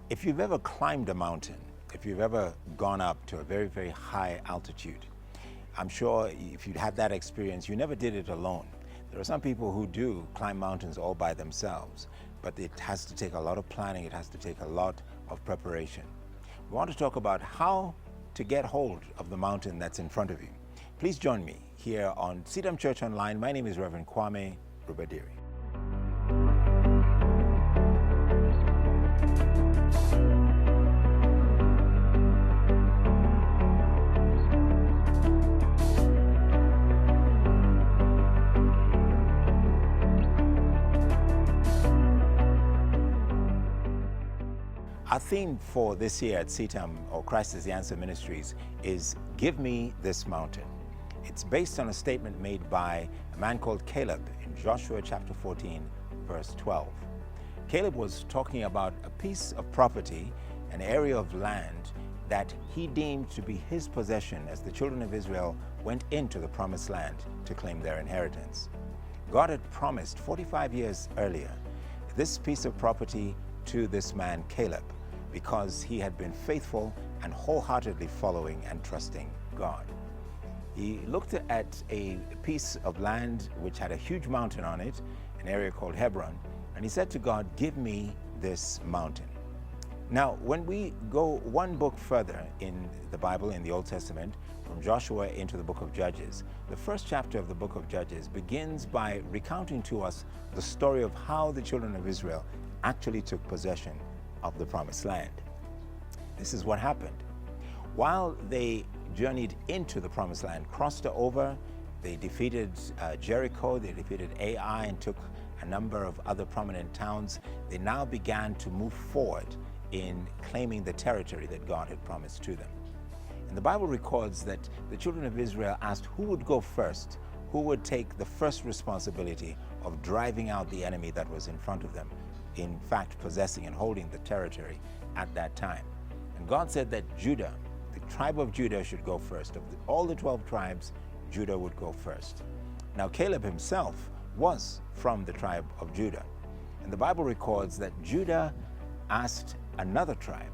If you've ever climbed a mountain, if you've ever gone up to a very, very high altitude, I'm sure if you'd had that experience, you never did it alone. There are some people who do climb mountains all by themselves, but it has to take a lot of planning, it has to take a lot of preparation. We want to talk about how to get hold of the mountain that's in front of you. Please join me here on CITAM Church Online. My name is Reverend Kwame Rubadiri. Our theme for this year at CITAM, or Christ is the Answer Ministries, is Give Me This Mountain. It's based on a statement made by a man called Caleb in Joshua chapter 14, verse 12. Caleb was talking about a piece of property, an area of land that he deemed to be his possession as the children of Israel went into the promised land to claim their inheritance. God had promised 45 years earlier this piece of property to this man Caleb, because he had been faithful and wholeheartedly following and trusting God. He looked at a piece of land which had a huge mountain on it, an area called Hebron, and he said to God, "Give me this mountain." Now, when we go one book further in the Bible, in the Old Testament, from Joshua into the book of Judges, the first chapter of the book of Judges begins by recounting to us the story of how the children of Israel actually took possession of the promised land. This is what happened. While they journeyed into the promised land, crossed over, they defeated Jericho, they defeated Ai, and took a number of other prominent towns. They now began to move forward in claiming the territory that God had promised to them. And the Bible records that the children of Israel asked who would go first, who would take the first responsibility of driving out the enemy that was in front of them, in fact possessing and holding the territory at that time. And God said that Judah, the tribe of Judah, should go first. Of all the 12 tribes, Judah would go first. Now Caleb himself was from the tribe of Judah. And the Bible records that Judah asked another tribe,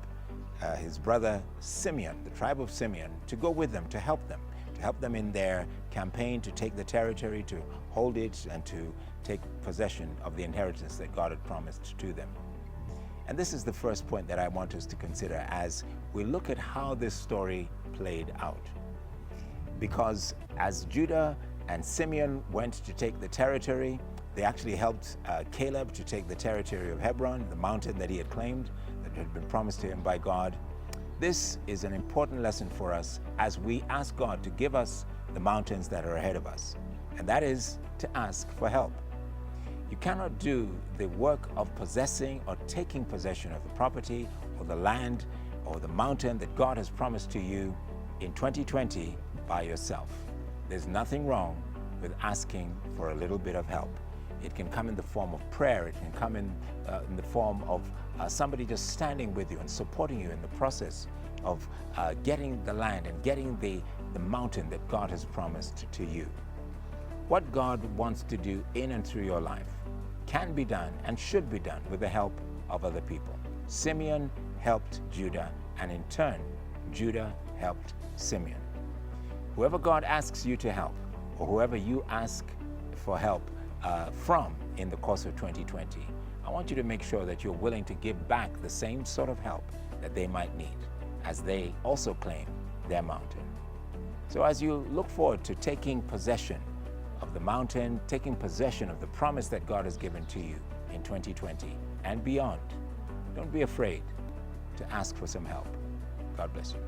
his brother Simeon, the tribe of Simeon, to go with them, to help them in their campaign to take the territory, to hold it, and to take possession of the inheritance that God had promised to them. And this is the first point that I want us to consider as we look at how this story played out. Because as Judah and Simeon went to take the territory, they actually helped Caleb to take the territory of Hebron, the mountain that he had claimed, that had been promised to him by God. This is an important lesson for us as we ask God to give us the mountains that are ahead of us, and that is to ask for help. You cannot do the work of possessing or taking possession of the property or the land or the mountain that God has promised to you in 2020 by yourself. There's nothing wrong with asking for a little bit of help. It can come in the form of prayer. It can come in the form of somebody just standing with you and supporting you in the process of getting the land and getting the mountain that God has promised to you. What God wants to do in and through your life can be done and should be done with the help of other people. Simeon helped Judah, and in turn, Judah helped Simeon. Whoever God asks you to help, or whoever you ask for help from in the course of 2020, I want you to make sure that you're willing to give back the same sort of help that they might need as they also claim their mountain. So as you look forward to taking possession of the mountain, taking possession of the promise that God has given to you in 2020 and beyond, don't be afraid to ask for some help. God bless you.